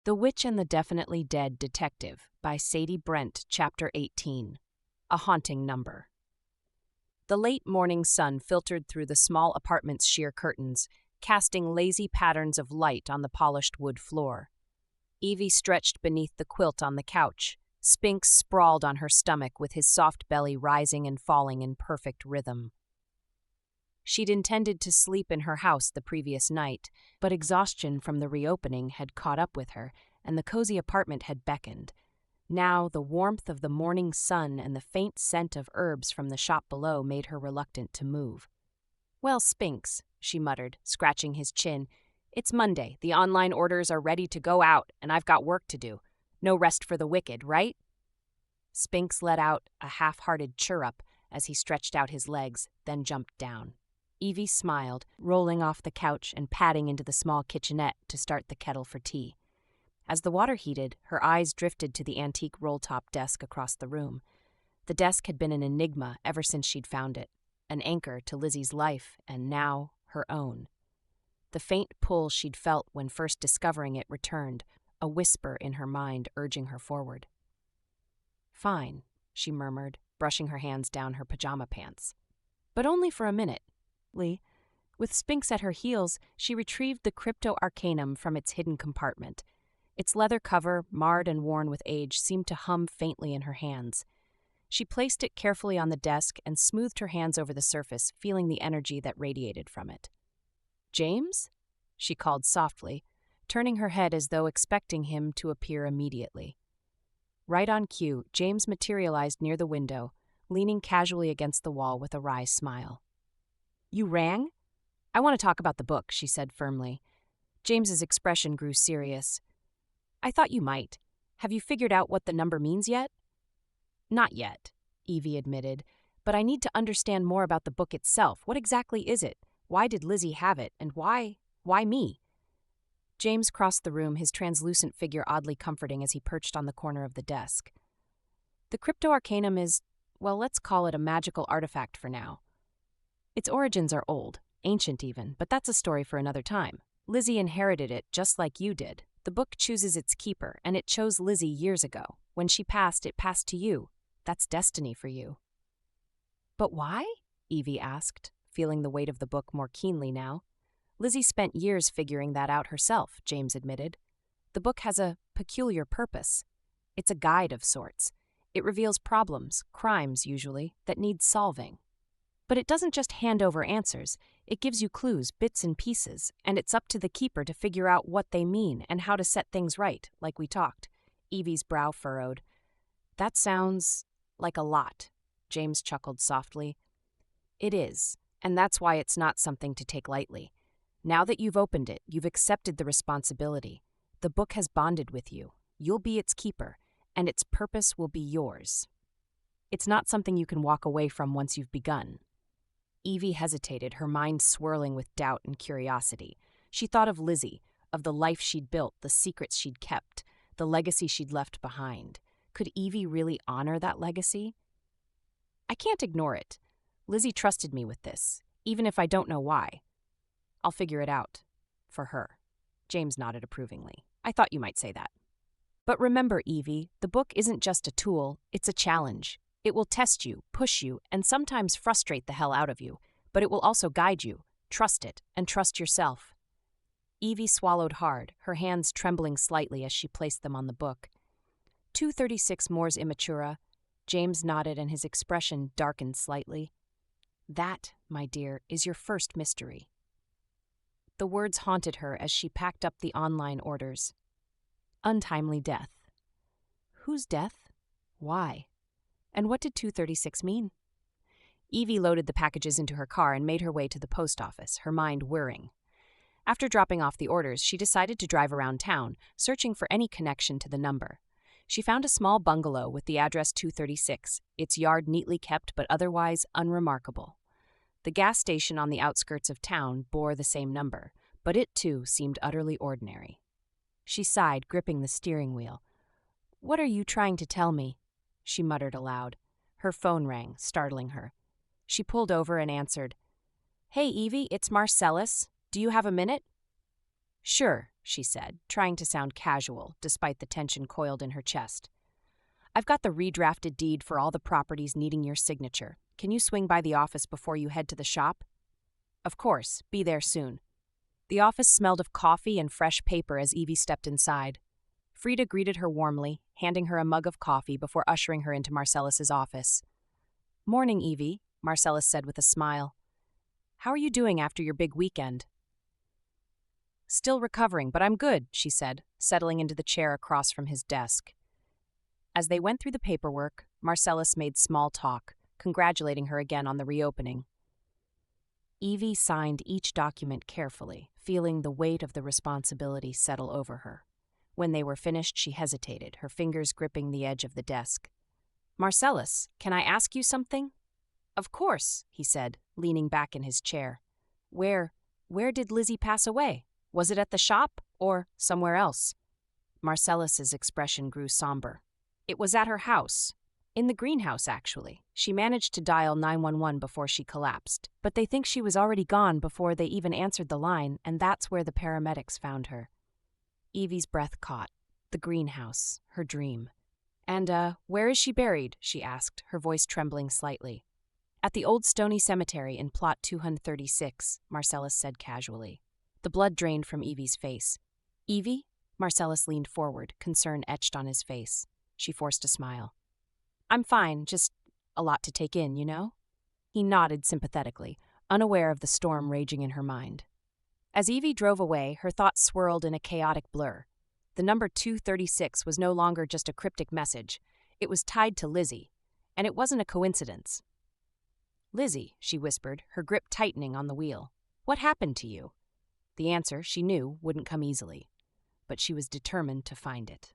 The Witch and the Definitely Dead Detective by Sadie Brent, Chapter 18. A Haunting Number. The late morning sun filtered through the small apartment's sheer curtains, casting lazy patterns of light on the polished wood floor. Evie stretched beneath the quilt on the couch, Spinks sprawled on her stomach with his soft belly rising and falling in perfect rhythm. She'd intended to sleep in her house the previous night, but exhaustion from the reopening had caught up with her, and the cozy apartment had beckoned. Now, the warmth of the morning sun and the faint scent of herbs from the shop below made her reluctant to move. "Well, Spinks," she muttered, scratching his chin, "it's Monday, the online orders are ready to go out, and I've got work to do. No rest for the wicked, right?" Spinks let out a half-hearted chirrup as he stretched out his legs, then jumped down. Evie smiled, rolling off the couch and padding into the small kitchenette to start the kettle for tea. As the water heated, her eyes drifted to the antique roll-top desk across the room. The desk had been an enigma ever since she'd found it, an anchor to Lizzie's life and now her own. The faint pull she'd felt when first discovering it returned, a whisper in her mind urging her forward. "Fine," she murmured, brushing her hands down her pajama pants. "But only for a minute." With Spinks at her heels, she retrieved the Crypto Arcanum from its hidden compartment. Its leather cover, marred and worn with age, seemed to hum faintly in her hands. She placed it carefully on the desk and smoothed her hands over the surface, feeling the energy that radiated from it. "James?" she called softly, turning her head as though expecting him to appear immediately. Right on cue, James materialized near the window, leaning casually against the wall with a wry smile. "You rang?" "I want to talk about the book," she said firmly. James's expression grew serious. "I thought you might. Have you figured out what the number means yet?" "Not yet," Evie admitted, "but I need to understand more about the book itself. What exactly is it? Why did Lizzie have it? And why me?" James crossed the room, his translucent figure oddly comforting as he perched on the corner of the desk. "The Crypto Arcanum is, well, let's call it a magical artifact for now. Its origins are old, ancient even, but that's a story for another time. Lizzie inherited it just like you did. The book chooses its keeper, and it chose Lizzie years ago. When she passed, it passed to you. That's destiny for you." "But why?" Evie asked, feeling the weight of the book more keenly now. "Lizzie spent years figuring that out herself," James admitted. "The book has a peculiar purpose. It's a guide of sorts. It reveals problems, crimes usually, that need solving. But it doesn't just hand over answers, it gives you clues, bits and pieces, and it's up to the keeper to figure out what they mean and how to set things right, like we talked." Evie's brow furrowed. "That sounds like a lot," James chuckled softly. "It is, and that's why it's not something to take lightly. Now that you've opened it, you've accepted the responsibility. The book has bonded with you. You'll be its keeper, and its purpose will be yours. It's not something you can walk away from once you've begun." Evie hesitated, her mind swirling with doubt and curiosity. She thought of Lizzie, of the life she'd built, the secrets she'd kept, the legacy she'd left behind. Could Evie really honor that legacy? "I can't ignore it. Lizzie trusted me with this, even if I don't know why. I'll figure it out. For her." James nodded approvingly. "I thought you might say that. But remember, Evie, the book isn't just a tool, it's a challenge. It will test you, push you, and sometimes frustrate the hell out of you, but it will also guide you. Trust it, and trust yourself." Evie swallowed hard, her hands trembling slightly as she placed them on the book. 236 Mors Immatura. James nodded and his expression darkened slightly. "That, my dear, is your first mystery." The words haunted her as she packed up the online orders. Untimely death. Whose death? Why? And what did 236 mean? Evie loaded the packages into her car and made her way to the post office, her mind whirring. After dropping off the orders, she decided to drive around town, searching for any connection to the number. She found a small bungalow with the address 236, its yard neatly kept but otherwise unremarkable. The gas station on the outskirts of town bore the same number, but it too seemed utterly ordinary. She sighed, gripping the steering wheel. "What are you trying to tell me?" she muttered aloud. Her phone rang, startling her. She pulled over and answered. "Hey, Evie, it's Marcellus. Do you have a minute?" "Sure," she said, trying to sound casual despite the tension coiled in her chest. "I've got the redrafted deed for all the properties needing your signature. Can you swing by the office before you head to the shop?" "Of course, be there soon." The office smelled of coffee and fresh paper as Evie stepped inside. Frida greeted her warmly, handing her a mug of coffee before ushering her into Marcellus's office. "Morning, Evie," Marcellus said with a smile. "How are you doing after your big weekend?" "Still recovering, but I'm good," she said, settling into the chair across from his desk. As they went through the paperwork, Marcellus made small talk, congratulating her again on the reopening. Evie signed each document carefully, feeling the weight of the responsibility settle over her. When they were finished, she hesitated, her fingers gripping the edge of the desk. "Marcellus, can I ask you something?" "Of course," he said, leaning back in his chair. Where did Lizzie pass away? Was it at the shop or somewhere else?" Marcellus's expression grew somber. "It was at her house. In the greenhouse, actually. She managed to dial 911 before she collapsed, but they think she was already gone before they even answered the line, and that's where the paramedics found her." Evie's breath caught. The greenhouse, her dream. "And, where is she buried?" she asked, her voice trembling slightly. "At the old Stony Cemetery in plot 236, Marcellus said casually. The blood drained from Evie's face. "Evie?" Marcellus leaned forward, concern etched on his face. She forced a smile. "I'm fine, just a lot to take in, you know?" He nodded sympathetically, unaware of the storm raging in her mind. As Evie drove away, her thoughts swirled in a chaotic blur. The number 236 was no longer just a cryptic message. It was tied to Lizzie, and it wasn't a coincidence. "Lizzie," she whispered, her grip tightening on the wheel. "What happened to you?" The answer, she knew, wouldn't come easily, but she was determined to find it.